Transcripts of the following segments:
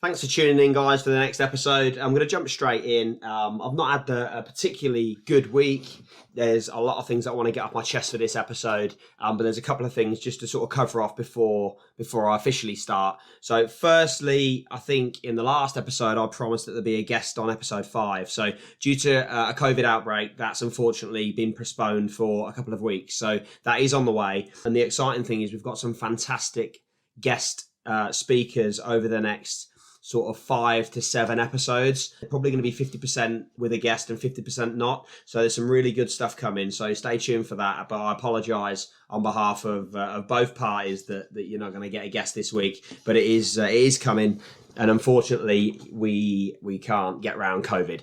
Thanks for tuning in, guys, for the next episode. I'm going to jump straight in. I've not had a particularly good week. There's a lot of things I want to get off my chest for this episode, but there's a couple of things just to sort of cover off before I officially start. So firstly, I think in the last episode, I promised that there'd be a guest on episode 5. So due to a COVID outbreak, that's unfortunately been postponed for a couple of weeks. So that is on the way. And the exciting thing is we've got some fantastic guest speakers over the next sort of 5 to 7 episodes. Probably going to be 50% with a guest and 50% not. So there's some really good stuff coming. So stay tuned for that. But I apologise on behalf of both parties that you're not going to get a guest this week. But it is coming. And unfortunately, we can't get around COVID.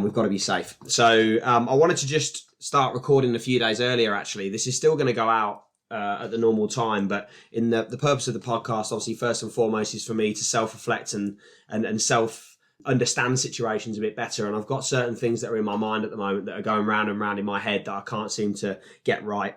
We've got to be safe. So I wanted to just start recording a few days earlier, actually. This is still going to go out at the normal time, but in the purpose of the podcast, obviously first and foremost is for me to self-reflect and self-understand situations a bit better. And I've got certain things that are in my mind at the moment that are going round and round in my head that I can't seem to get right.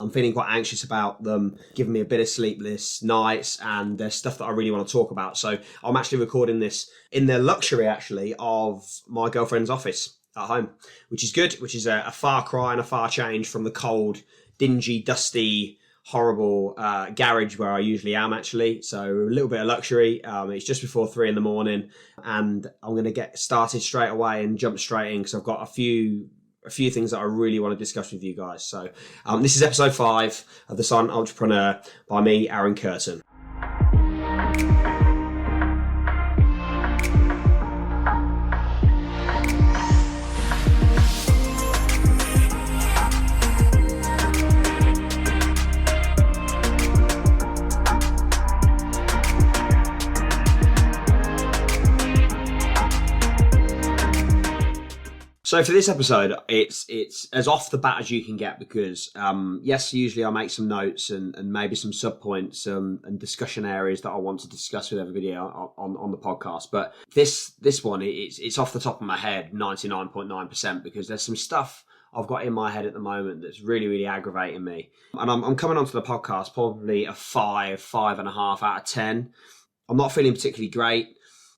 I'm feeling quite anxious about them, giving me a bit of sleepless nights, and there's stuff that I really want to talk about. So I'm actually recording this in the luxury, actually, of my girlfriend's office at home, which is good, which is a far cry and a far change from the cold, dingy, dusty, horrible garage where I usually am, actually. So a little bit of luxury. It's just before 3 a.m, and I'm going to get started straight away and jump straight in because I've got a few things that I really want to discuss with you guys. So this is episode 5 of The Silent Entrepreneur by me, Arran Curtin. So for this episode, it's as off the bat as you can get because, yes, usually I make some notes and maybe some subpoints and discussion areas that I want to discuss with everybody on the podcast. But this one, it's off the top of my head, 99.9%, because there's some stuff I've got in my head at the moment that's really, really aggravating me. And I'm coming onto the podcast probably a 5.5 out of 10. I'm not feeling particularly great,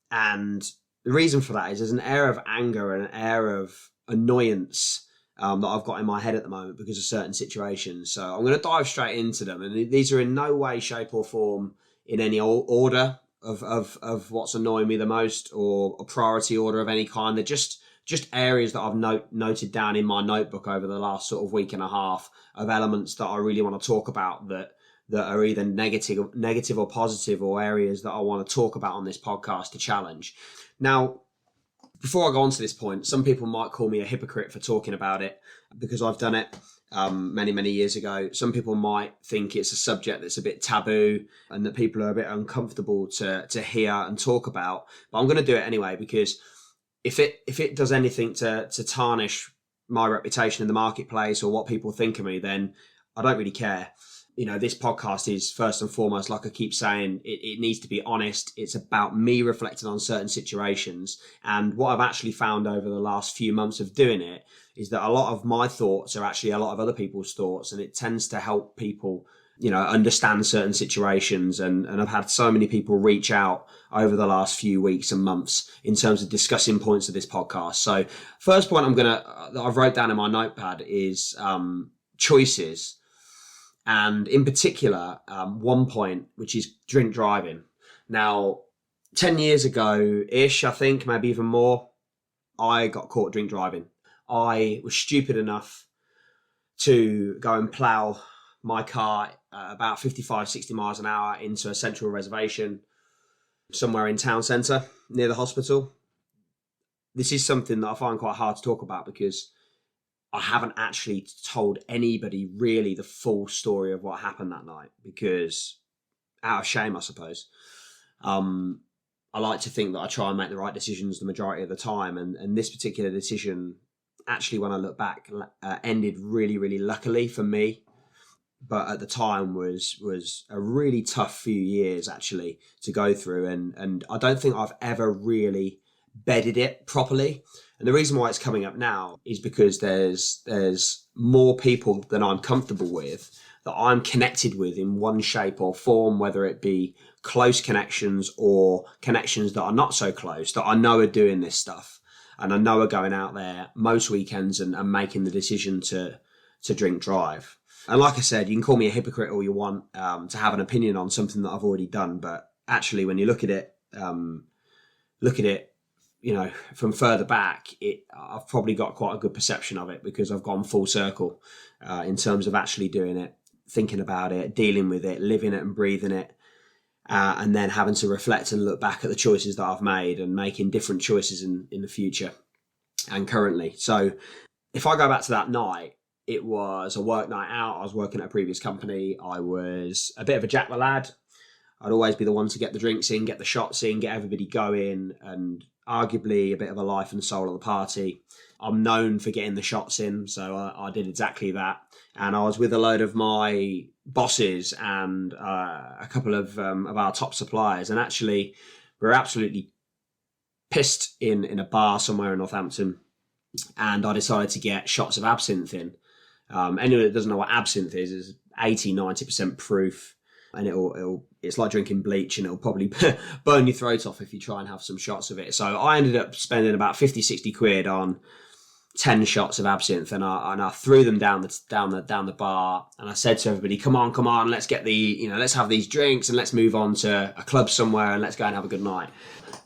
and the reason for that is there's an air of anger and an air of annoyance that I've got in my head at the moment because of certain situations. So I'm going to dive straight into them. And these are in no way, shape or form in any order of what's annoying me the most or a priority order of any kind. They're just areas that I've noted down in my notebook over the last sort of week and a half of elements that I really want to talk about that are either negative or positive, or areas that I want to talk about on this podcast to challenge. Now, before I go on to this point, some people might call me a hypocrite for talking about it because I've done it many, many years ago. Some people might think it's a subject that's a bit taboo and that people are a bit uncomfortable to hear and talk about. But I'm going to do it anyway because if it does anything to tarnish my reputation in the marketplace or what people think of me, then I don't really care. You know, this podcast is first and foremost, like I keep saying, it needs to be honest. It's about me reflecting on certain situations. And what I've actually found over the last few months of doing it is that a lot of my thoughts are actually a lot of other people's thoughts. And it tends to help people, understand certain situations. And I've had so many people reach out over the last few weeks and months in terms of discussing points of this podcast. So first point that I've wrote down in my notepad is choices. And in particular, one point, which is drink driving. Now, 10 years ago-ish, I think, maybe even more, I got caught drink driving. I was stupid enough to go and plough my car about 55, 60 miles an hour into a central reservation somewhere in town centre near the hospital. This is something that I find quite hard to talk about because I haven't actually told anybody really the full story of what happened that night because out of shame, I suppose. I like to think that I try and make the right decisions the majority of the time. And this particular decision, actually, when I look back, ended really, really luckily for me. But at the time was a really tough few years, actually, to go through. And I don't think I've ever really bedded it properly. And the reason why it's coming up now is because there's more people than I'm comfortable with that I'm connected with in one shape or form, whether it be close connections or connections that are not so close that I know are doing this stuff, and I know are going out there most weekends and making the decision to drink drive. And like I said, you can call me a hypocrite all you want to have an opinion on something that I've already done, but actually when you look at it, you know, from further back, I've probably got quite a good perception of it, because I've gone full circle in terms of actually doing it, thinking about it, dealing with it, living it and breathing it, and then having to reflect and look back at the choices that I've made and making different choices in the future and currently. So if I go back to that night, it was a work night out. I was working at a previous company. I was a bit of a Jack the Lad. I'd always be the one to get the drinks in, get the shots in, get everybody going, and arguably a bit of a life and soul of the party. I'm known for getting the shots in, so I did exactly that. And I was with a load of my bosses and a couple of our top suppliers, and actually we were absolutely pissed in a bar somewhere in Northampton, and I decided to get shots of absinthe in. Anyone that doesn't know what absinthe is 80-90% proof, and it's like drinking bleach, and it'll probably burn your throat off if you try and have some shots of it. So I ended up spending about 50-60 quid on 10 shots of absinthe, and I threw them down the bar, and I said to everybody, come on, let's get let's have these drinks and let's move on to a club somewhere and let's go and have a good night.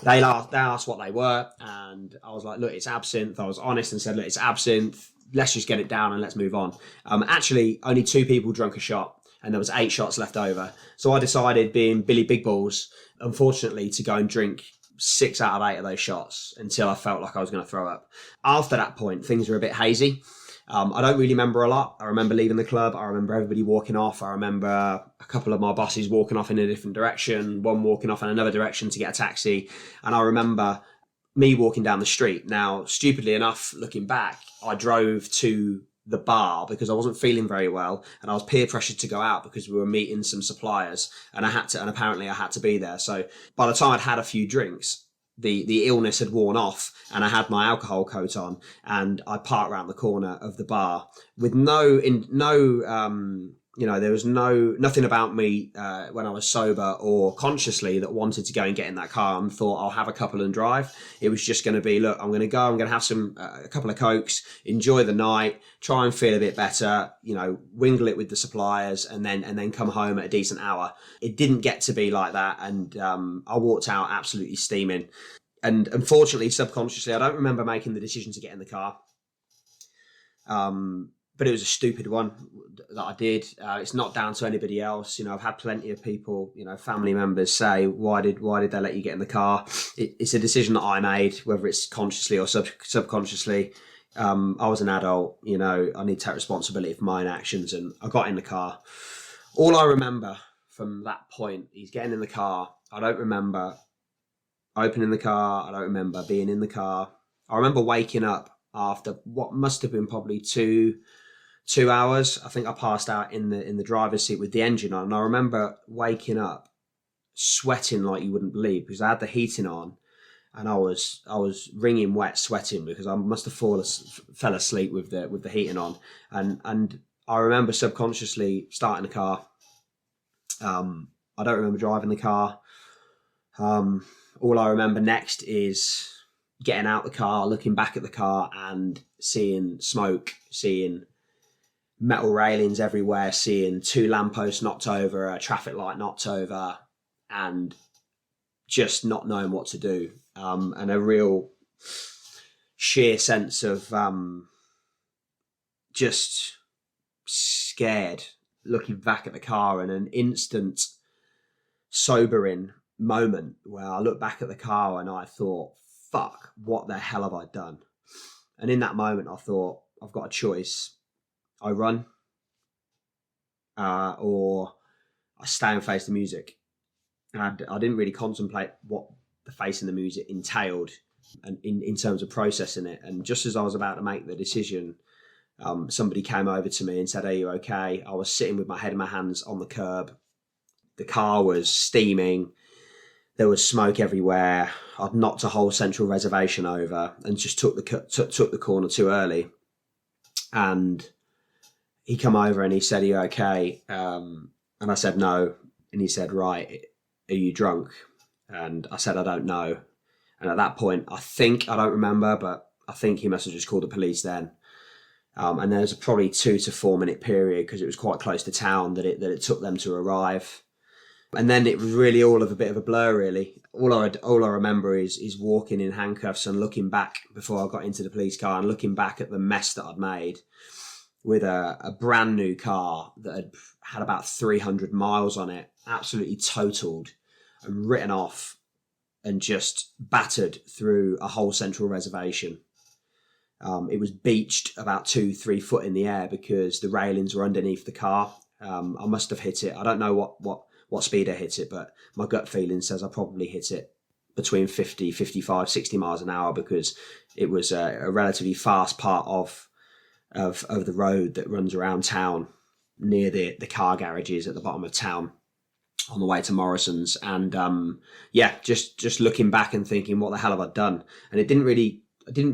They asked what they were, and I was like, look, it's absinthe. I was honest and said, look, it's absinthe. Let's just get it down and let's move on. Actually, only 2 people drank a shot, and there was 8 shots left over. So I decided, being Billy Big Balls, unfortunately, to go and drink 6 out of 8 of those shots until I felt like I was going to throw up. After that point, things were a bit hazy. I don't really remember a lot. I remember leaving the club. I remember everybody walking off. I remember a couple of my bosses walking off in a different direction, one walking off in another direction to get a taxi. And I remember me walking down the street. Now, stupidly enough, looking back, I drove to the bar because I wasn't feeling very well, and I was peer pressured to go out because we were meeting some suppliers, and apparently I had to be there. So by the time I'd had a few drinks, the illness had worn off, and I had my alcohol coat on, and I parked around the corner of the bar with there was nothing about me when I was sober or consciously that wanted to go and get in that car and thought I'll have a couple and drive. It was just going to be, look, I'm going to have a couple of Cokes, enjoy the night, try and feel a bit better, wingle it with the suppliers, and then come home at a decent hour. It didn't get to be like that, and I walked out absolutely steaming. And unfortunately, subconsciously, I don't remember making the decision to get in the car. But it was a stupid one that I did. It's not down to anybody else. I've had plenty of people, family members say, why did they let you get in the car? It's a decision that I made, whether it's consciously or subconsciously. I was an adult, I need to take responsibility for my own actions, and I got in the car. All I remember from that point is getting in the car. I don't remember opening the car. I don't remember being in the car. I remember waking up after what must have been probably 2 hours. I think I passed out in the driver's seat with the engine on, and I remember waking up sweating like you wouldn't believe, because I had the heating on, and I was wringing wet, sweating, because I must have fell asleep with the heating on, and I remember subconsciously starting the car. I don't remember driving the car. All I remember next is getting out the car, looking back at the car, and seeing smoke, seeing metal railings everywhere, seeing 2 lampposts knocked over, a traffic light knocked over, and just not knowing what to do, and a real sheer sense of just scared, looking back at the car, and an instant sobering moment where I look back at the car and I thought, fuck, what the hell have I done? And in that moment I thought, I've got a choice. I run, or I stay and face the music. And I didn't really contemplate what the facing the music entailed, and in terms of processing it. And just as I was about to make the decision, somebody came over to me and said, are you okay? I was sitting with my head in my hands on the curb. The car was steaming. There was smoke everywhere. I'd knocked a whole central reservation over and just took the corner too early. And he come over and he said, are you okay? And I said, no. And he said, right, are you drunk? And I said, I don't know. And at that point, I don't remember, but I think he must have just called the police then. And there's a probably 2 to 4 minute period, because it was quite close to town, that it took them to arrive. And then it was really all of a bit of a blur, really. All I remember is walking in handcuffs and looking back before I got into the police car, and looking back at the mess that I'd made with a brand new car that had about 300 miles on it, absolutely totaled and written off and just battered through a whole central reservation. It was beached about 2-3 foot in the air because the railings were underneath the car. I must have hit it. I don't know what speed I hit it, but my gut feeling says I probably hit it between 50, 55, 60 miles an hour, because it was a relatively fast part of the road that runs around town near the car garages at the bottom of town on the way to Morrison's. And just looking back and thinking, what the hell have I done? And I didn't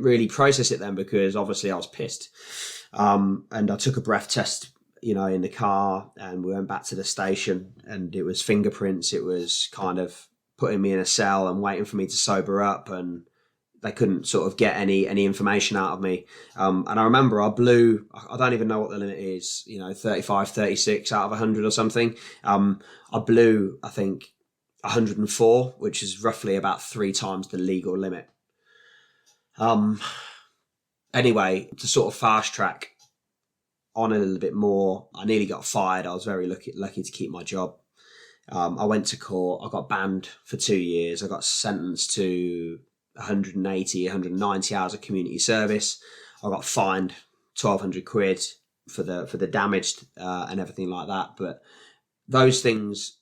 really process it then, because obviously I was pissed. And I took a breath test, in the car, and we went back to the station, and it was fingerprints. It was kind of putting me in a cell and waiting for me to sober up, and they couldn't sort of get any information out of me. And I remember I blew, I don't even know what the limit is, 35, 36 out of 100 or something. I blew, I think, 104, which is roughly about 3 times the legal limit. Anyway, to sort of fast track on a little bit more, I nearly got fired. I was very lucky to keep my job. I went to court. I got banned for 2 years. I got sentenced to 180, 190 hours of community service. I got fined 1,200 quid for the damage and everything like that. But those things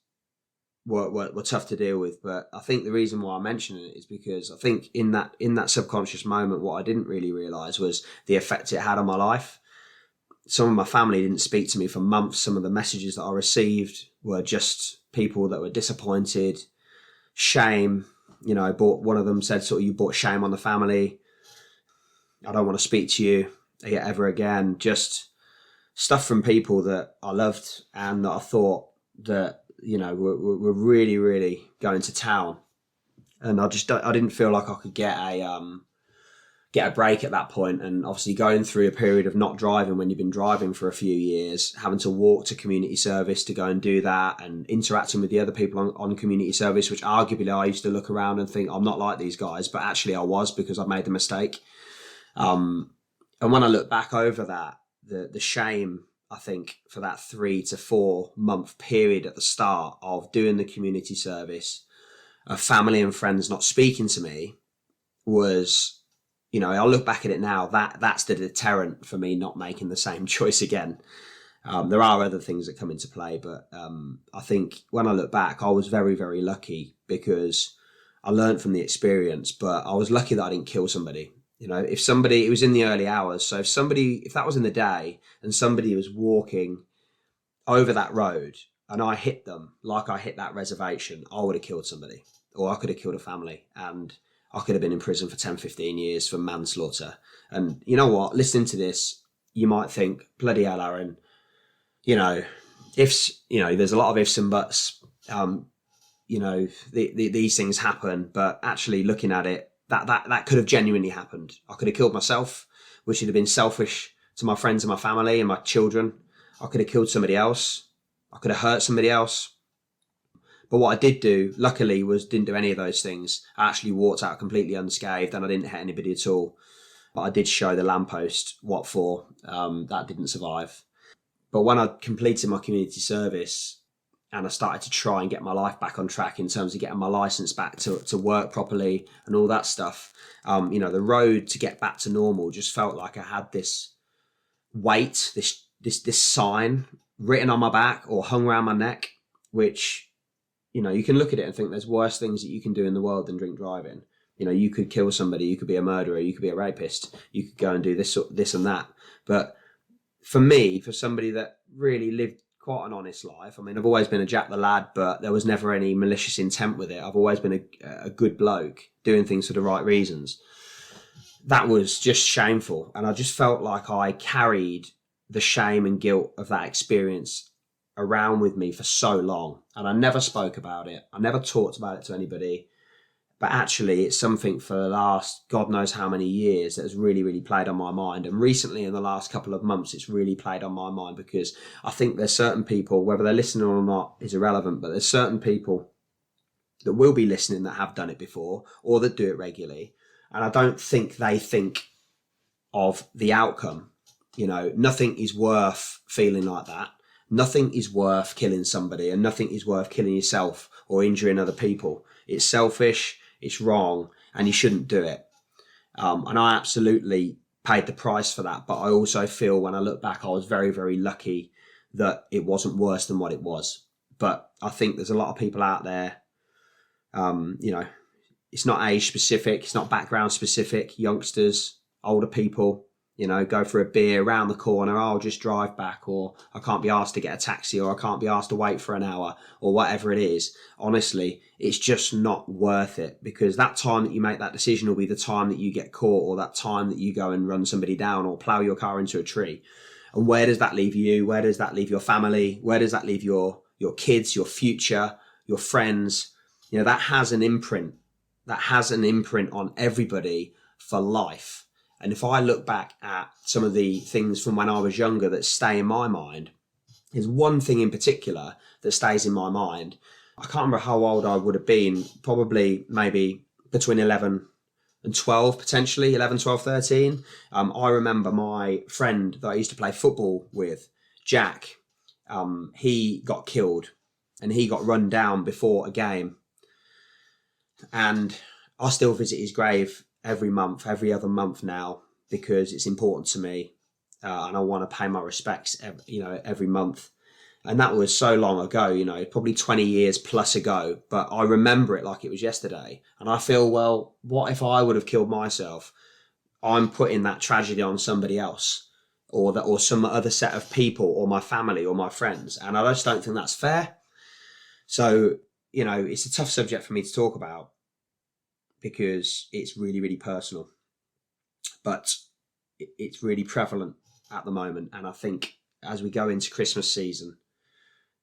were tough to deal with. But I think the reason why I mention it is because I think in that subconscious moment, what I didn't really realise was the effect it had on my life. Some of my family didn't speak to me for months. Some of the messages that I received were just people that were disappointed, shame. One of them said, sort of, you brought shame on the family. I don't want to speak to you ever again. Just stuff from people that I loved and that I thought that, were really, really going to town. And I didn't feel like I could get a break at that point. And obviously going through a period of not driving when you've been driving for a few years, having to walk to community service to go and do that, and interacting with the other people on community service, which arguably I used to look around and think, I'm not like these guys, but actually I was, because I made the mistake. And when I look back over that, the shame, I think, for that 3 to 4 month period at the start of doing the community service, of family and friends not speaking to me, was, I'll look back at it now, that's the deterrent for me not making the same choice again. There are other things that come into play, but I think when I look back, I was very, very lucky, because I learned from the experience. But I was lucky that I didn't kill somebody. If somebody, it was in the early hours, so if that was in the day and somebody was walking over that road and I hit them like I hit that reservation, I would have killed somebody, or I could have killed a family, and I could have been in prison for 10, 15 years for manslaughter. And you know what? Listening to this, you might think, bloody hell, Arran, ifs, there's a lot of ifs and buts. These things happen, but actually looking at it, that could have genuinely happened. I could have killed myself, which would have been selfish to my friends and my family and my children. I could have killed somebody else. I could have hurt somebody else. But what I did do, luckily, didn't do any of those things. I actually walked out completely unscathed, and I didn't hit anybody at all. But I did show the lamppost what for. That didn't survive. But when I completed my community service and I started to try and get my life back on track in terms of getting my license back to work properly and all that stuff, the road to get back to normal just felt like I had this weight, this sign written on my back or hung around my neck, which, you can look at it and think there's worse things that you can do in the world than drink driving. You could kill somebody, you could be a murderer, you could be a rapist, you could go and do this and that. But for me, for somebody that really lived quite an honest life, I mean, I've always been a Jack the Lad, but there was never any malicious intent with it. I've always been a good bloke doing things for the right reasons. That was just shameful. And I just felt like I carried the shame and guilt of that experience around with me for so long, and I never spoke about it. I never talked about it to anybody. But actually, it's something for the last God knows how many years that has really, really played on my mind. And recently, in the last couple of months, it's really played on my mind, because I think there's certain people, whether they're listening or not is irrelevant, but there's certain people that will be listening that have done it before or that do it regularly. And I don't think they think of the outcome. You know, nothing is worth feeling like that. Nothing is worth killing somebody, and nothing is worth killing yourself or injuring other people. It's selfish. It's wrong, and you shouldn't do it. And I absolutely paid the price for that. But I also feel, when I look back, I was very, very lucky that it wasn't worse than what it was. But I think there's a lot of people out there, you know, it's not age specific, it's not background specific, youngsters, older people, you know, go for a beer around the corner, I'll just drive back, or I can't be asked to get a taxi, or I can't be asked to wait for an hour, or whatever it is. Honestly, it's just not worth it, because that time that you make that decision will be the time that you get caught, or that time that you go and run somebody down or plow your car into a tree. And where does that leave you? Where does that leave your family? Where does that leave your kids, your future, your friends? You know, that has an imprint. That has an imprint on everybody for life. And if I look back at some of the things from when I was younger that stay in my mind, there's one thing in particular that stays in my mind. I can't remember how old I would have been, probably maybe between 11 and 12, potentially 11, 12, 13. I remember my friend that I used to play football with, Jack, he got killed and he got run down before a game. And I still visit his grave every month, every other month now, because it's important to me, and I want to pay my respects, every month. And that was so long ago, you know, probably 20 years plus ago, but I remember it like it was yesterday. And I feel, well, what if I would have killed myself? I'm putting that tragedy on somebody else, or some other set of people, or my family, or my friends, and I just don't think that's fair. So, you know, it's a tough subject for me to talk about, because it's really, really personal, but it's really prevalent at the moment. And I think as we go into Christmas season,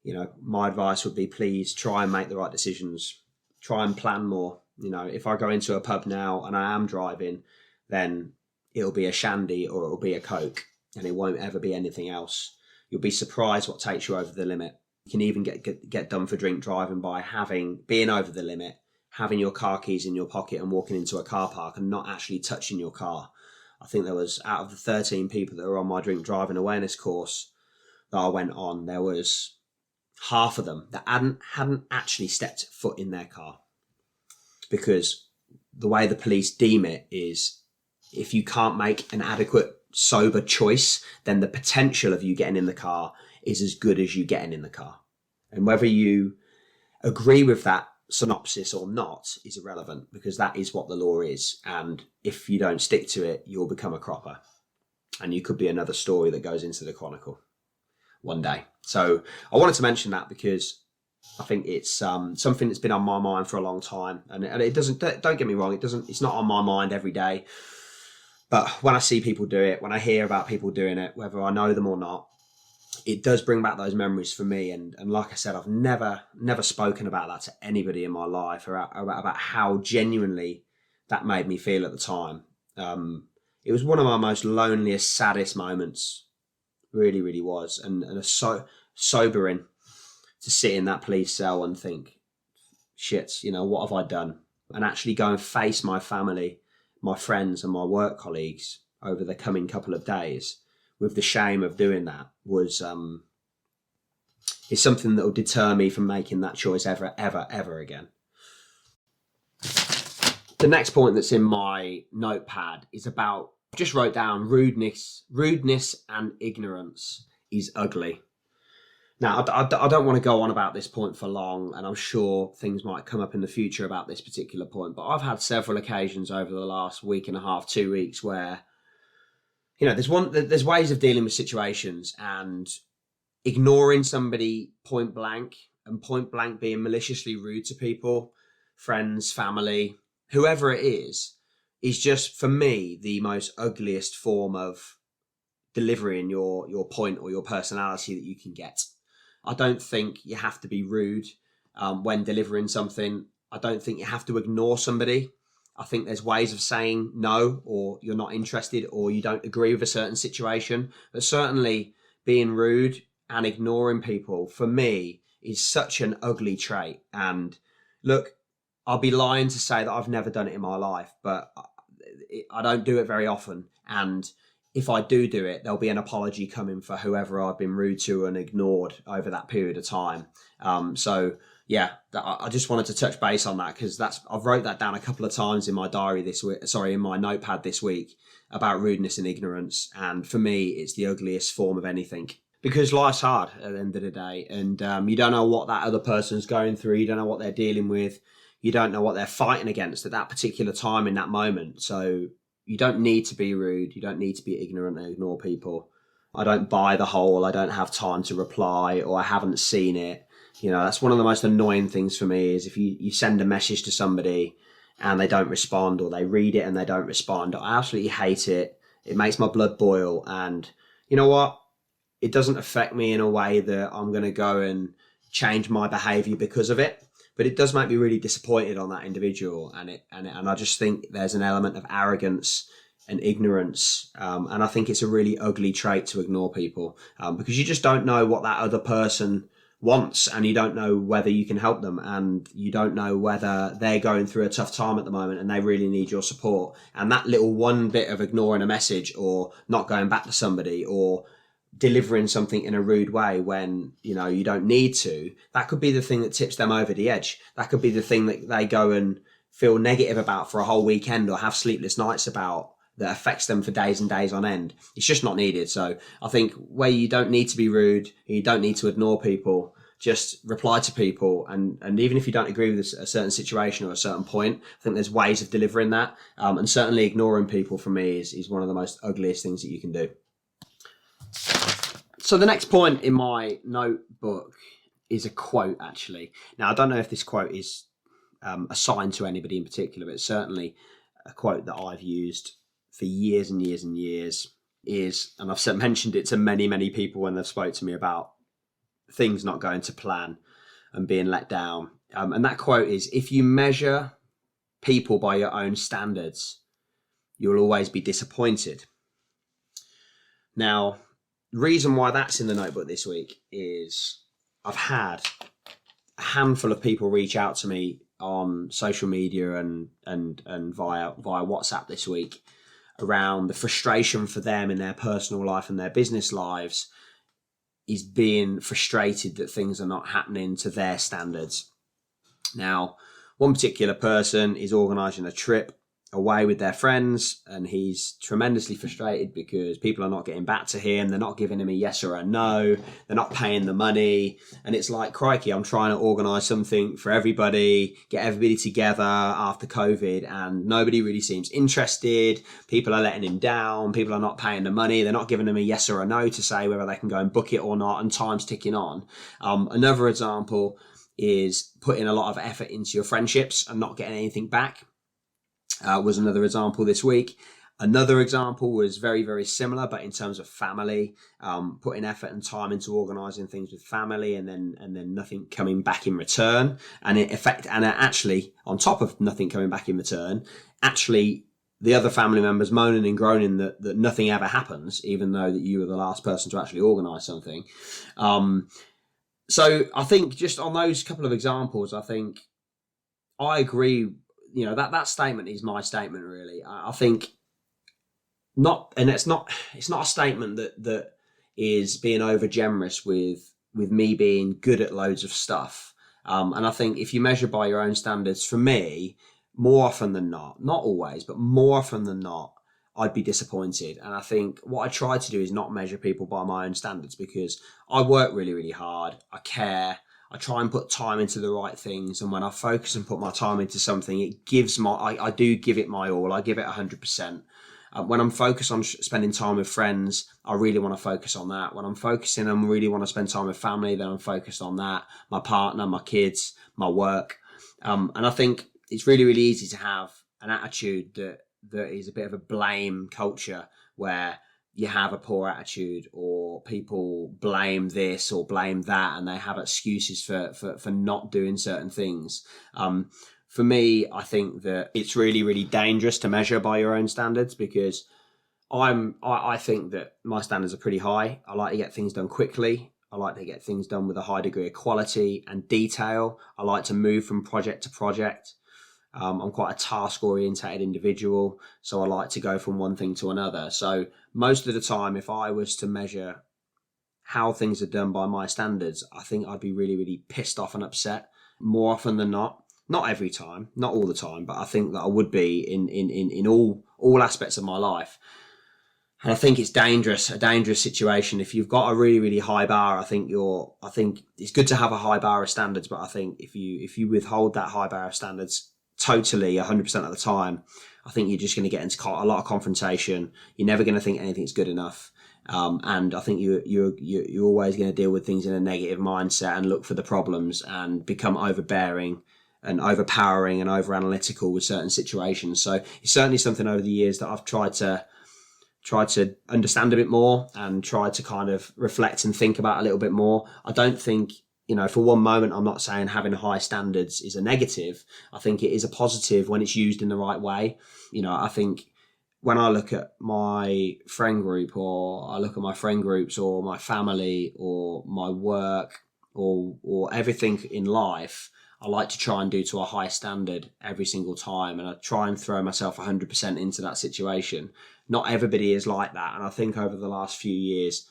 you know, my advice would be, please try and make the right decisions, try and plan more. You know, if I go into a pub now and I am driving, then it'll be a shandy or it'll be a Coke, and it won't ever be anything else. You'll be surprised what takes you over the limit. You can even get done for drink driving by being over the limit, having your car keys in your pocket and walking into a car park and not actually touching your car. I think there was, out of the 13 people that were on my drink driving awareness course that I went on, there was half of them that hadn't actually stepped foot in their car. Because the way the police deem it is, if you can't make an adequate, sober choice, then the potential of you getting in the car is as good as you getting in the car. And whether you agree with that synopsis or not is irrelevant, because that is what the law is. And if you don't stick to it, you'll become a cropper, and you could be another story that goes into the Chronicle one day. So I wanted to mention that, because I think it's something that's been on my mind for a long time, and it doesn't, don't get me wrong, it's not on my mind every day, but when I see people do it, when I hear about people doing it, whether I know them or not, it does bring back those memories for me. And like I said, I've never spoken about that to anybody in my life, or about how genuinely that made me feel at the time. It was one of my most loneliest, saddest moments. Really, really was. And it's so sobering to sit in that police cell and think, shit, you know, what have I done? And actually go and face my family, my friends and my work colleagues over the coming couple of days with the shame of doing that is something that will deter me from making that choice ever again. The next point that's in my notepad is about, just wrote down, rudeness and ignorance is ugly. Now, I don't want to go on about this point for long, and I'm sure things might come up in the future about this particular point, but I've had several occasions over the last week and a half, 2 weeks, where, you know, there's ways of dealing with situations, and ignoring somebody point blank being maliciously rude to people, friends, family, whoever it is just, for me, the most ugliest form of delivering your point or your personality that you can get. I don't think you have to be rude when delivering something. I don't think you have to ignore somebody. I think there's ways of saying no, or you're not interested, or you don't agree with a certain situation. But certainly being rude and ignoring people, for me, is such an ugly trait. And look, I'll be lying to say that I've never done it in my life, but I don't do it very often. And if I do it, there'll be an apology coming for whoever I've been rude to and ignored over that period of time. So yeah, I just wanted to touch base on that, because I've wrote that down a couple of times in my diary this week. Sorry, in my notepad this week, about rudeness and ignorance. And for me, it's the ugliest form of anything, because life's hard at the end of the day, and you don't know what that other person's going through. You don't know what they're dealing with. You don't know what they're fighting against at that particular time in that moment. So you don't need to be rude. You don't need to be ignorant and ignore people. I don't buy the whole, I don't have time to reply, or I haven't seen it. You know, that's one of the most annoying things for me, is if you send a message to somebody and they don't respond, or they read it and they don't respond. I absolutely hate it. It makes my blood boil. And you know what? It doesn't affect me in a way that I'm going to go and change my behavior because of it. But it does make me really disappointed on that individual, and I just think there's an element of arrogance and ignorance, and I think it's a really ugly trait to ignore people, because you just don't know what that other person wants, and you don't know whether you can help them, and you don't know whether they're going through a tough time at the moment and they really need your support. And that little one bit of ignoring a message, or not going back to somebody, or delivering something in a rude way when you don't need to, that could be the thing that tips them over the edge. That could be the thing that they go and feel negative about for a whole weekend, or have sleepless nights about, that affects them for days and days on end. It's just not needed. So I think where you don't need to be rude, you don't need to ignore people, just reply to people. And even if you don't agree with a certain situation or a certain point, I think there's ways of delivering that. And certainly ignoring people, for me, is one of the most ugliest things that you can do. So the next point in my notebook is a quote, actually. Now, I don't know if this quote is assigned to anybody in particular, but it's certainly a quote that I've used for years and years and years. And I've mentioned it to many, many people when they've spoke to me about things not going to plan and being let down. And that quote is, if you measure people by your own standards, you'll always be disappointed. Now, the reason why that's in the notebook this week is I've had a handful of people reach out to me on social media and via WhatsApp this week around the frustration for them in their personal life and their business lives, is being frustrated that things are not happening to their standards. Now, one particular person is organising a trip away with their friends, and he's tremendously frustrated because people are not getting back to him. They're not giving him a yes or a no. They're not paying the money. And it's like, crikey, I'm trying to organise something for everybody, get everybody together after COVID, and nobody really seems interested. People are letting him down. People are not paying the money. They're not giving him a yes or a no to say whether they can go and book it or not, and time's ticking on. Another example is putting a lot of effort into your friendships and not getting anything back. Was another example this week. Another example was very, very similar, but in terms of family, putting effort and time into organising things with family, and then nothing coming back in return. And actually, on top of nothing coming back in return, actually the other family members moaning and groaning that nothing ever happens, even though that you were the last person to actually organise something. So I think just on those couple of examples, I think I agree. That statement is my statement, really. I think it's not a statement that is being over generous with me being good at loads of stuff. And I think if you measure by your own standards, for me, more often than not always, but more often than not, I'd be disappointed. And I think what I try to do is not measure people by my own standards, because I work really, really hard. I care. I try and put time into the right things. And when I focus and put my time into something, I do give it my all. I give it 100%. When I'm focused on spending time with friends, I really want to focus on that. When I'm focusing and really want to spend time with family, then I'm focused on that. My partner, my kids, my work. And I think it's really, really easy to have an attitude that is a bit of a blame culture, where you have a poor attitude, or people blame this or blame that, and they have excuses for not doing certain things. For me, I think that it's really, really dangerous to measure by your own standards, because I think that my standards are pretty high. I like to get things done quickly. I like to get things done with a high degree of quality and detail. I like to move from project to project. I'm quite a task-orientated individual, so I like to go from one thing to another. So most of the time, if I was to measure how things are done by my standards, I think I'd be really, really pissed off and upset more often than not. Not every time, not all the time, but I think that I would be in all aspects of my life. And I think it's a dangerous situation. If you've got a really, really high bar, I think it's good to have a high bar of standards, but I think if you withhold that high bar of standards totally 100% of the time, I think you're just going to get into a lot of confrontation. You're never going to think anything's good enough. And I think you're always going to deal with things in a negative mindset and look for the problems and become overbearing and overpowering and over analytical with certain situations. So it's certainly something over the years that I've tried to understand a bit more and try to kind of reflect and think about a little bit more. I don't think, for one moment, I'm not saying having high standards is a negative. I think it is a positive when it's used in the right way. I think when I look at my friend group, or I look at my friend groups or my family or my work or everything in life, I like to try and do to a high standard every single time. And I try and throw myself 100% into that situation. Not everybody is like that. And I think over the last few years,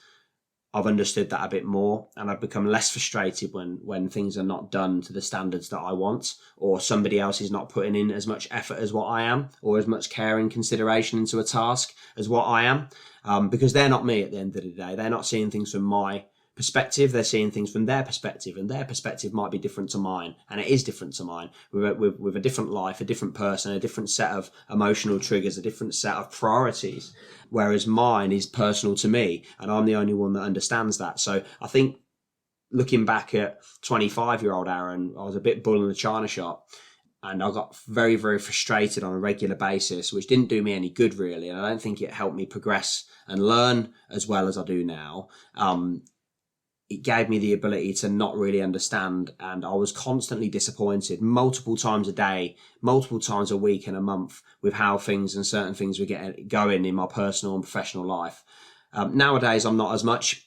I've understood that a bit more, and I've become less frustrated when things are not done to the standards that I want, or somebody else is not putting in as much effort as what I am, or as much care and consideration into a task as what I am, because they're not me at the end of the day. They're not seeing things from my perspective. They're seeing things from their perspective, and their perspective might be different to mine, and it is different to mine, with a different life, a different person, a different set of emotional triggers, a different set of priorities, whereas mine is personal to me, and I'm the only one that understands that. So I think, looking back at 25-year-old Arran, I was a bit bull in the china shop, and I got very, very frustrated on a regular basis, which didn't do me any good, really, and I don't think it helped me progress and learn as well as I do now. It gave me the ability to not really understand, and I was constantly disappointed multiple times a day, multiple times a week and a month, with how things and certain things were getting going in my personal and professional life. Nowadays, I'm not as much.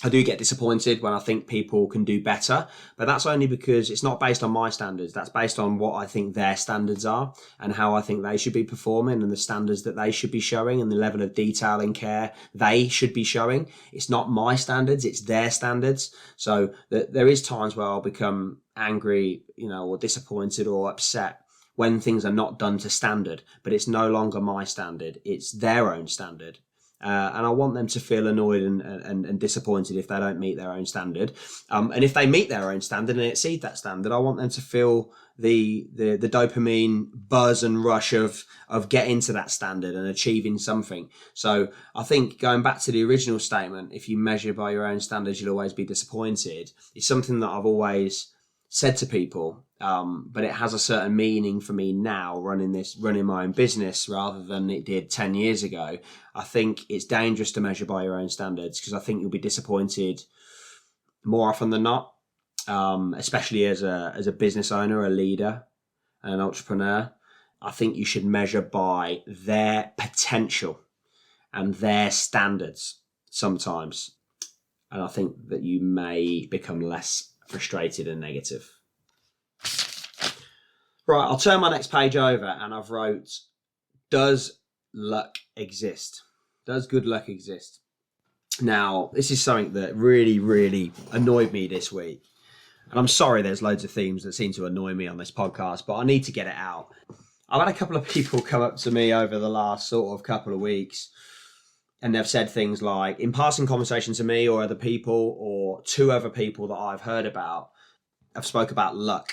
I do get disappointed when I think people can do better, but that's only because it's not based on my standards. That's based on what I think their standards are and how I think they should be performing, and the standards that they should be showing, and the level of detail and care they should be showing. It's not my standards, it's their standards. So there is times where I'll become angry, or disappointed or upset when things are not done to standard, but it's no longer my standard. It's their own standard. And I want them to feel annoyed and disappointed if they don't meet their own standard. And if they meet their own standard and exceed that standard, I want them to feel the dopamine buzz and rush of getting to that standard and achieving something. So I think, going back to the original statement, if you measure by your own standards, you'll always be disappointed, is something that I've always said to people, but it has a certain meaning for me now, running my own business, rather than it did 10 years ago. I think it's dangerous to measure by your own standards, because I think you'll be disappointed more often than not, especially as a business owner, a leader, and an entrepreneur. I think you should measure by their potential and their standards sometimes. And I think that you may become less frustrated and negative. Right, I'll turn my next page over, and I've wrote, does luck exist? Does good luck exist? Now, this is something that really, really annoyed me this week. And I'm sorry there's loads of themes that seem to annoy me on this podcast, but I need to get it out. I've had a couple of people come up to me over the last sort of couple of weeks, and they've said things like, in passing conversation to me or other people, or to other people that I've heard about, I've spoke about luck,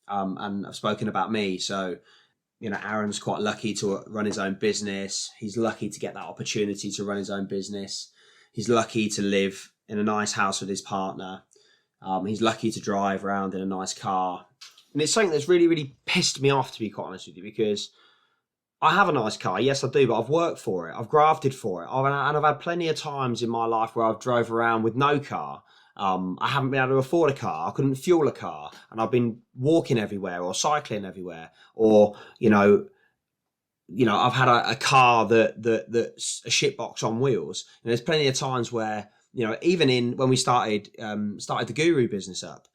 and I've spoken about me. So, Arran's quite lucky to run his own business. He's lucky to get that opportunity to run his own business. He's lucky to live in a nice house with his partner. He's lucky to drive around in a nice car. And it's something that's really, really pissed me off, to be quite honest with you, because I have a nice car, yes, I do, but I've worked for it. I've grafted for it. And I've had plenty of times in my life where I've drove around with no car. I haven't been able to afford a car. I couldn't fuel a car, and I've been walking everywhere or cycling everywhere, or I've had a car that's a shitbox on wheels. And there's plenty of times where even in when we started the guru business up.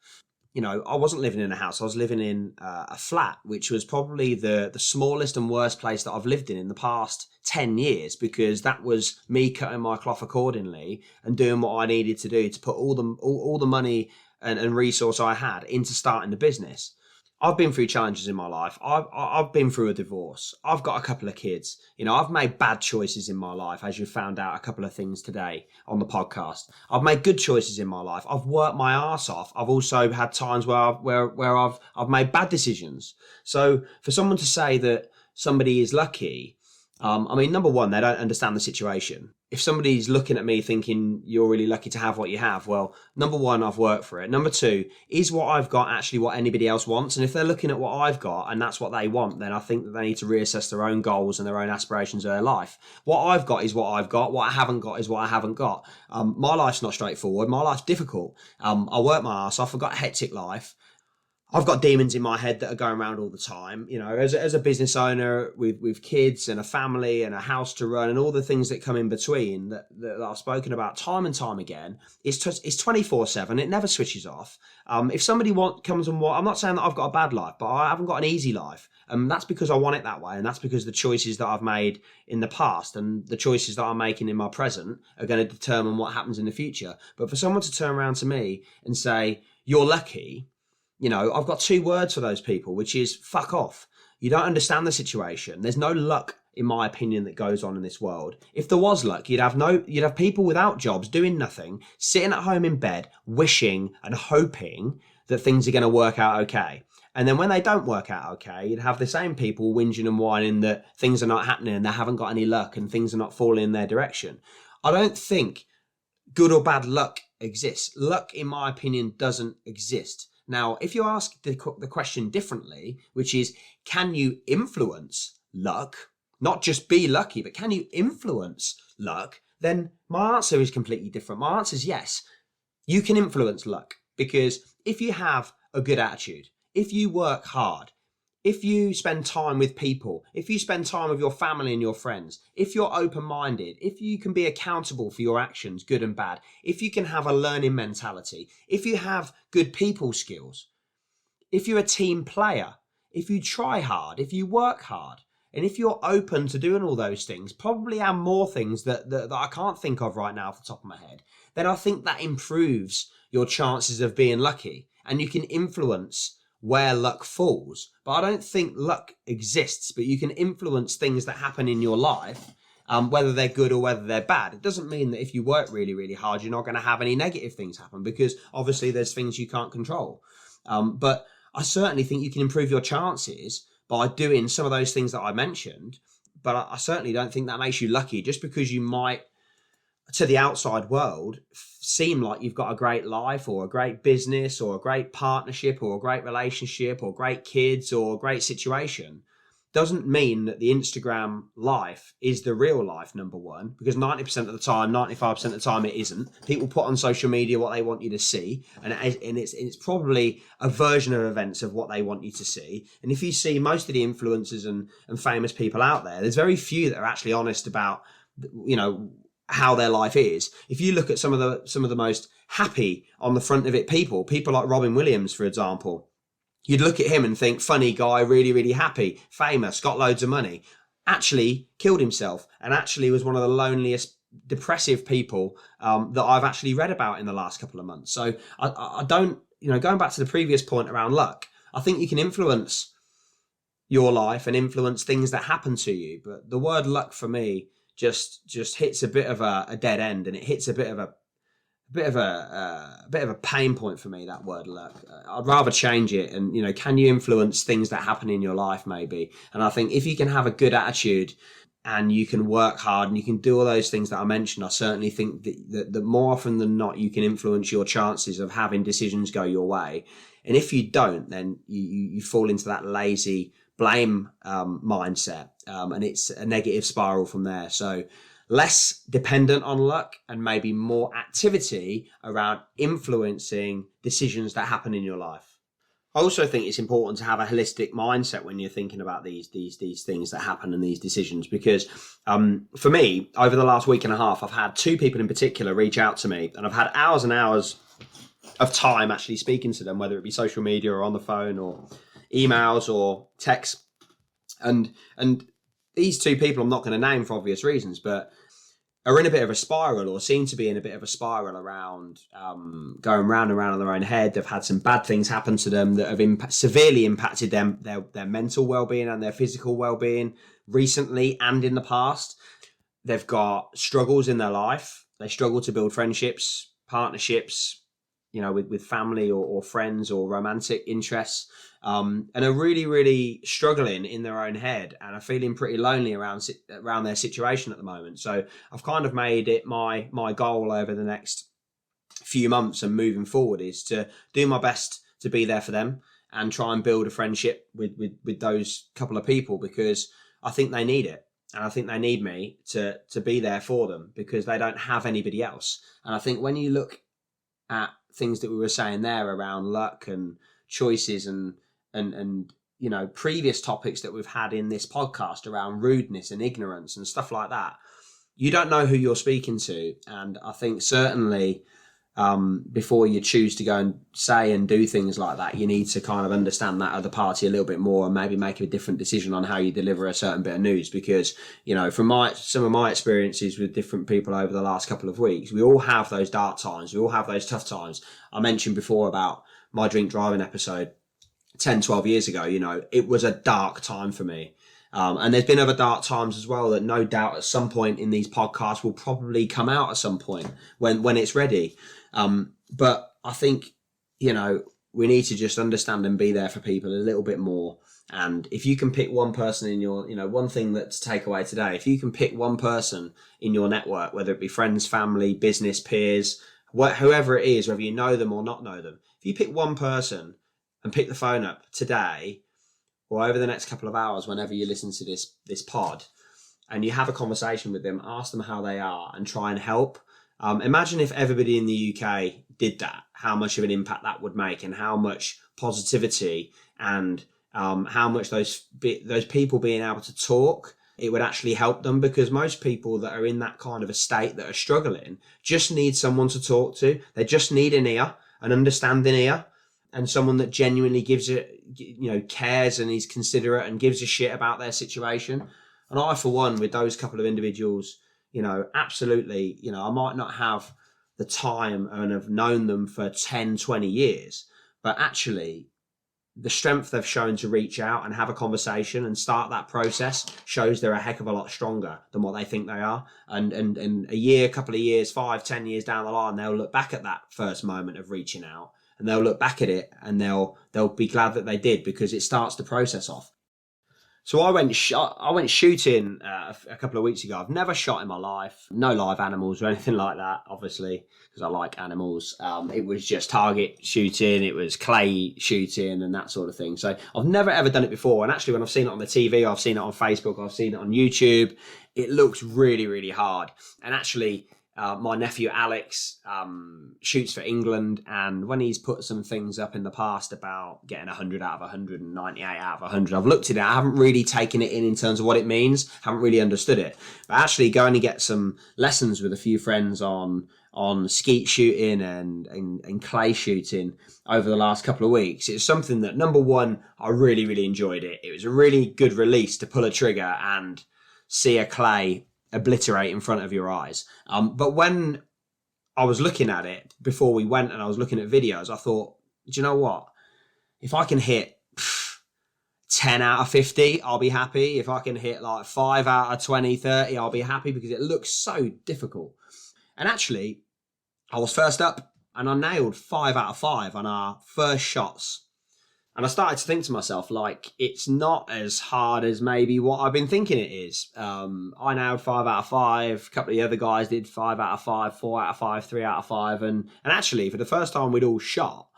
I wasn't living in a house. I was living in a flat, which was probably the smallest and worst place that I've lived in the past 10 years, because that was me cutting my cloth accordingly and doing what I needed to do to put all the money and resource I had into starting the business. I've been through challenges in my life. I've been through a divorce. I've got a couple of kids. I've made bad choices in my life, as you found out a couple of things today on the podcast. I've made good choices in my life. I've worked my arse off. I've also had times where I've made bad decisions. So for someone to say that somebody is lucky, number one, they don't understand the situation. If somebody's looking at me thinking you're really lucky to have what you have, well, number one, I've worked for it. Number two, is what I've got actually what anybody else wants? And if they're looking at what I've got and that's what they want, then I think that they need to reassess their own goals and their own aspirations of their life. What I've got is what I've got. What I haven't got is what I haven't got. My life's not straightforward. My life's difficult. I work my ass off. I've got a hectic life. I've got demons in my head that are going around all the time. As a business owner with kids and a family and a house to run and all the things that come in between that I've spoken about time and time again, it's 24/7. It never switches off. If somebody comes and I'm not saying that I've got a bad life, but I haven't got an easy life. That's because I want it that way. And that's because the choices that I've made in the past and the choices that I'm making in my present are going to determine what happens in the future. But for someone to turn around to me and say, you're lucky, I've got two words for those people, which is fuck off. You don't understand the situation. There's no luck, in my opinion, that goes on in this world. If there was luck, you'd have people without jobs, doing nothing, sitting at home in bed, wishing and hoping that things are going to work out okay. And then when they don't work out okay, you'd have the same people whinging and whining that things are not happening and they haven't got any luck and things are not falling in their direction. I don't think good or bad luck exists. Luck, in my opinion, doesn't exist. Now, if you ask the question differently, which is, can you influence luck? Not just be lucky, but can you influence luck? Then my answer is completely different. My answer is yes. You can influence luck, because if you have a good attitude, if you work hard, if you spend time with people, if you spend time with your family and your friends, if you're open-minded, if you can be accountable for your actions, good and bad, if you can have a learning mentality, if you have good people skills, if you're a team player, if you try hard, if you work hard, and if you're open to doing all those things, probably and more things that I can't think of right now off the top of my head, then I think that improves your chances of being lucky, and you can influence where luck falls. But I don't think luck exists, but you can influence things that happen in your life, whether they're good or whether they're bad. It doesn't mean that if you work really, really hard, you're not going to have any negative things happen, because obviously there's things you can't control. But I certainly think you can improve your chances by doing some of those things that I mentioned. But I certainly don't think that makes you lucky, just because you might, to the outside world, seem like you've got a great life or a great business or a great partnership or a great relationship or great kids or a great situation, doesn't mean that the Instagram life is the real life, number one, because 90% of the time, 95% of the time it isn't. People put on social media what they want you to see, and it's probably a version of events of what they want you to see. And if you see most of the influencers and famous people out there, there's very few that are actually honest about, how their life is. If you look at some of the most happy on the front of it people like Robin Williams, for example, you'd look at him and think, funny guy, really, really happy, famous, got loads of money, actually killed himself, and actually was one of the loneliest, depressive people that I've actually read about in the last couple of months. So I don't, going back to the previous point around luck, I think you can influence your life and influence things that happen to you. But the word luck for me just hits a bit of a dead end, and it hits a bit of a pain point for me, that word luck. I'd rather change it and, can you influence things that happen in your life maybe? And I think if you can have a good attitude and you can work hard and you can do all those things that I mentioned, I certainly think that more often than not, you can influence your chances of having decisions go your way. And if you don't, then you fall into that lazy blame mindset, and it's a negative spiral from there. So less dependent on luck and maybe more activity around influencing decisions that happen in your life. I also think it's important to have a holistic mindset when you're thinking about these things that happen and these decisions, because for me, over the last week and a half, I've had two people in particular reach out to me, and I've had hours and hours of time actually speaking to them, whether it be social media or on the phone or emails or text. And these two people I'm not going to name for obvious reasons, but are in a bit of a spiral, or seem to be in a bit of a spiral around going round and round in their own head. They've had some bad things happen to them that have severely impacted them, their mental well-being and their physical well-being recently and in the past. They've got struggles in their life. They struggle to build friendships, partnerships, with family or friends or romantic interests, and are really, really struggling in their own head and are feeling pretty lonely around their situation at the moment. So I've kind of made it my goal over the next few months and moving forward is to do my best to be there for them and try and build a friendship with those couple of people, because I think they need it. And I think they need me to be there for them, because they don't have anybody else. And I think when you look at things that we were saying there around luck and choices and previous topics that we've had in this podcast around rudeness and ignorance and stuff like that, you don't know who you're speaking to. And I think certainly before you choose to go and say and do things like that, you need to kind of understand that other party a little bit more and maybe make a different decision on how you deliver a certain bit of news. Because, from some of my experiences with different people over the last couple of weeks, we all have those dark times. We all have those tough times. I mentioned before about my drink driving episode 10, 12 years ago. It was a dark time for me. And there's been other dark times as well that no doubt at some point in these podcasts will probably come out at some point when it's ready. But I think, we need to just understand and be there for people a little bit more. And if you can pick one person in your, one thing that to take away today, if you can pick one person in your network, whether it be friends, family, business, peers, whoever it is, whether you know them or not know them, if you pick one person and pick the phone up today or over the next couple of hours, whenever you listen to this pod, and you have a conversation with them, ask them how they are and try and help. Imagine if everybody in the UK did that, how much of an impact that would make, and how much positivity and how much those people being able to talk, it would actually help them. Because most people that are in that kind of a state that are struggling just need someone to talk to. They just need an ear, an understanding ear, and someone that genuinely gives it, cares and is considerate and gives a shit about their situation. And I, for one, with those couple of individuals, absolutely, I might not have the time and have known them for 10, 20 years, but actually the strength they've shown to reach out and have a conversation and start that process shows they're a heck of a lot stronger than what they think they are. And a year, couple of years, 5, 10 years down the line, they'll look back at that first moment of reaching out and they'll look back at it and they'll be glad that they did, because it starts the process off. So I went shooting a couple of weeks ago. I've never shot in my life. No live animals or anything like that, obviously, because I like animals. It was just target shooting. It was clay shooting and that sort of thing. So I've never, ever done it before. And actually, when I've seen it on the TV, I've seen it on Facebook, I've seen it on YouTube, it looks really, really hard. And actually, my nephew Alex shoots for England, and when he's put some things up in the past about getting 100 out of 100 and 98 out of 100, I've looked at it. I haven't really taken it in terms of what it means, haven't really understood it. But actually going to get some lessons with a few friends on skeet shooting and clay shooting over the last couple of weeks, it's something that, number one, I really, really enjoyed it. It was a really good release to pull a trigger and see a clay obliterate in front of your eyes. But when I was looking at it before we went and I was looking at videos, I thought, do you know what? If I can hit 10 out of 50, I'll be happy. If I can hit like 5 out of 20, 30, I'll be happy, because it looks so difficult. And actually, I was first up and I nailed 5 out of 5 on our first shots. And I started to think to myself, like, it's not as hard as maybe what I've been thinking it is. I nailed 5 out of 5. A couple of the other guys did 5 out of 5, 4 out of 5, 3 out of 5. And actually, for the first time we'd all shot,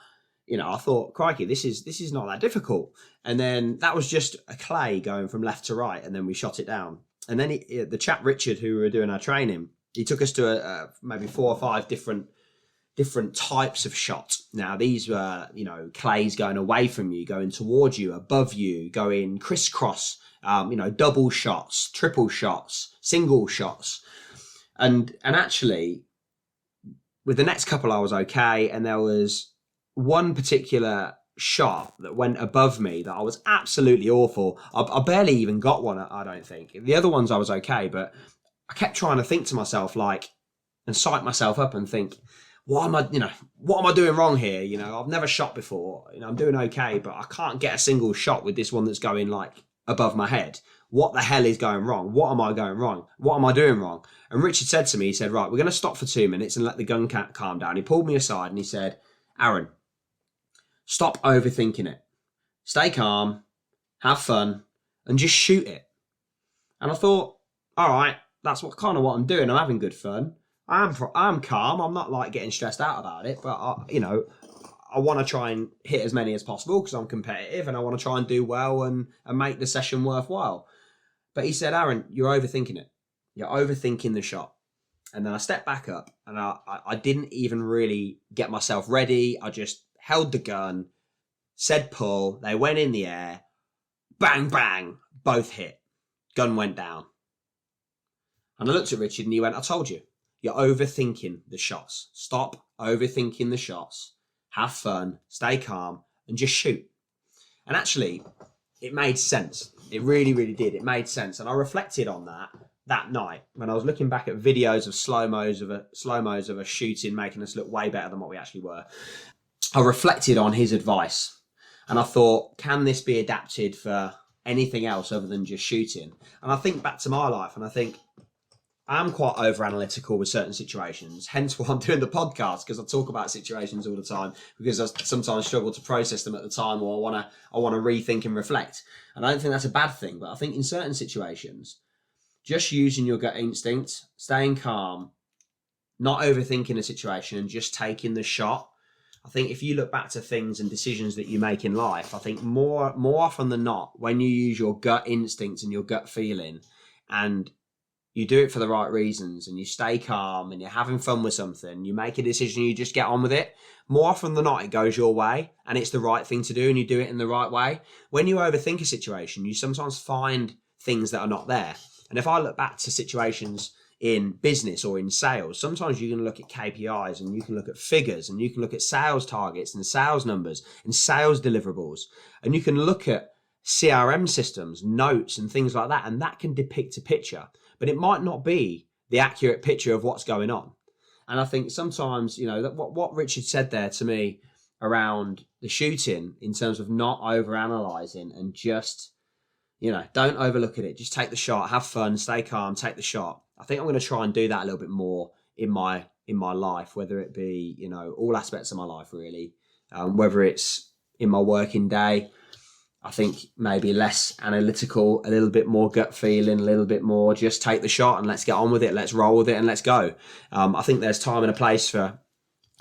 I thought, crikey, this is not that difficult. And then that was just a clay going from left to right, and then we shot it down. And then the chap Richard, who we were doing our training, he took us to maybe 4 or 5 different types of shot. Now these were, clays going away from you, going towards you, above you, going crisscross, double shots, triple shots, single shots. And actually, with the next couple, I was okay. And there was one particular shot that went above me that I was absolutely awful. I barely even got one, I don't think. The other ones I was okay, but I kept trying to think to myself, and psych myself up and think, what am I doing wrong here? I've never shot before. I'm doing okay, but I can't get a single shot with this one that's going above my head. What the hell is going wrong? What am I going wrong? What am I doing wrong? And Richard said to me, he said, right, we're going to stop for 2 minutes and let the gun calm down. He pulled me aside and he said, Arran, stop overthinking it. Stay calm, have fun, and just shoot it. And I thought, all right, that's what I'm doing. I'm having good fun. I'm calm. I'm not getting stressed out about it, but I want to try and hit as many as possible because I'm competitive and I want to try and do well and make the session worthwhile. But he said, Arran, you're overthinking it. You're overthinking the shot. And then I stepped back up and I didn't even really get myself ready. I just held the gun, said pull, they went in the air, bang, bang, both hit. Gun went down. And I looked at Richard and he went, I told you, you're overthinking the shots. Stop overthinking the shots. Have fun, stay calm, and just shoot. And actually, it made sense. It really, really did. It made sense. And I reflected on that night when I was looking back at videos of slow-mos of us shooting, making us look way better than what we actually were. I reflected on his advice and I thought, can this be adapted for anything else other than just shooting? And I think back to my life and I think I'm quite over-analytical with certain situations, hence why I'm doing the podcast, because I talk about situations all the time because I sometimes struggle to process them at the time, or I want to rethink and reflect. And I don't think that's a bad thing, but I think in certain situations, just using your gut instinct, staying calm, not overthinking a situation and just taking the shot. I think if you look back to things and decisions that you make in life, I think more often than not, when you use your gut instinct and your gut feeling and you do it for the right reasons and you stay calm and you're having fun with something, you make a decision, you just get on with it. More often than not, it goes your way and it's the right thing to do and you do it in the right way. When you overthink a situation, you sometimes find things that are not there. And if I look back to situations in business or in sales, sometimes you can look at KPIs and you can look at figures and you can look at sales targets and sales numbers and sales deliverables. And you can look at CRM systems, notes and things like that. And that can depict a picture, but it might not be the accurate picture of what's going on. And I think sometimes, that what Richard said there to me around the shooting in terms of not over-analysing and just, don't overlook at it. Just take the shot, have fun, stay calm, take the shot. I think I'm going to try and do that a little bit more in my life, whether it be, all aspects of my life, really, whether it's in my working day. I think maybe less analytical, a little bit more gut feeling, a little bit more just take the shot and let's get on with it. Let's roll with it and let's go. I think there's time and a place for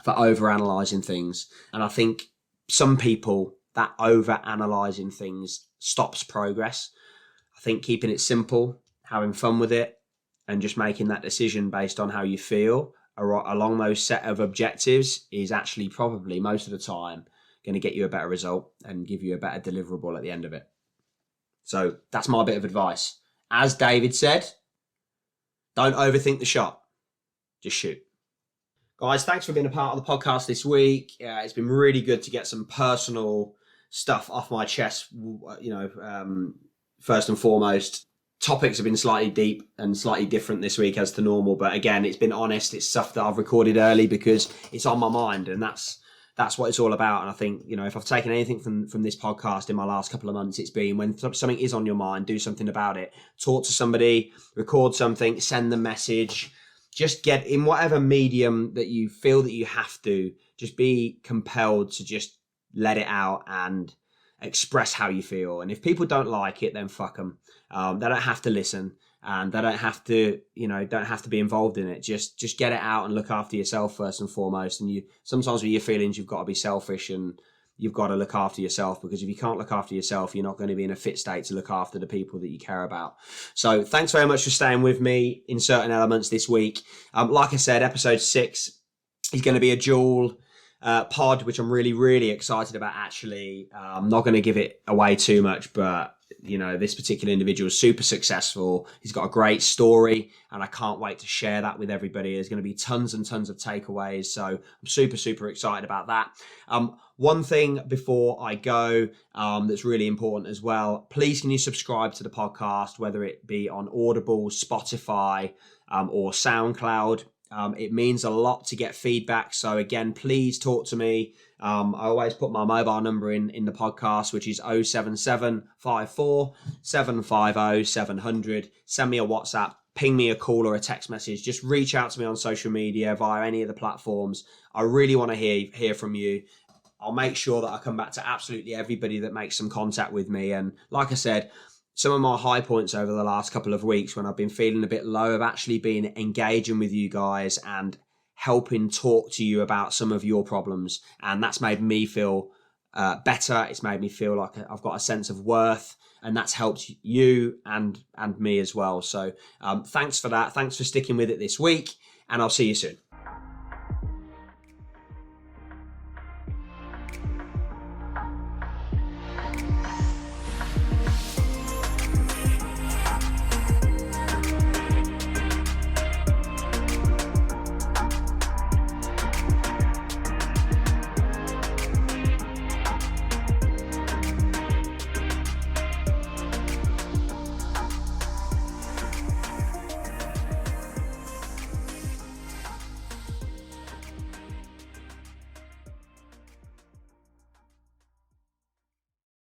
over-analysing things. And I think some people, that over-analysing things stops progress. I think keeping it simple, having fun with it, and just making that decision based on how you feel along those set of objectives is actually probably most of the time going to get you a better result and give you a better deliverable at the end of it. So that's my bit of advice. As David said, don't overthink the shot. Just shoot. Guys, thanks for being a part of the podcast this week. It's been really good to get some personal stuff off my chest. First and foremost, topics have been slightly deep and slightly different this week as to normal. But again, it's been honest. It's stuff that I've recorded early because it's on my mind, and that's what it's all about. And I think, if I've taken anything from this podcast in my last couple of months, it's been when something is on your mind, do something about it. Talk to somebody, record something, send them a message. Just get in whatever medium that you feel that you have to, just be compelled to just let it out and express how you feel. And if people don't like it, then fuck them. They don't have to listen. And they don't have to, be involved in it. Just get it out and look after yourself first and foremost. And sometimes with your feelings, you've got to be selfish and you've got to look after yourself, because if you can't look after yourself, you're not going to be in a fit state to look after the people that you care about. So thanks very much for staying with me in certain elements this week. Like I said, episode 6 is going to be a dual pod, which I'm really, really excited about, actually. I'm not going to give it away too much, but this particular individual is super successful. He's got a great story, and I can't wait to share that with everybody. There's going to be tons and tons of takeaways, so I'm super, super excited about that. One thing before I go that's really important as well, please can you subscribe to the podcast, whether it be on Audible, Spotify, or SoundCloud. It means a lot to get feedback. So again, please talk to me. I always put my mobile number in the podcast, which is 07754 750 700. Send me a WhatsApp, ping me a call or a text message. Just reach out to me on social media via any of the platforms. I really want to hear from you. I'll make sure that I come back to absolutely everybody that makes some contact with me. And like I said, some of my high points over the last couple of weeks when I've been feeling a bit low have actually been engaging with you guys and helping talk to you about some of your problems. And that's made me feel better. It's made me feel like I've got a sense of worth, and that's helped you and me as well. So thanks for that. Thanks for sticking with it this week, and I'll see you soon.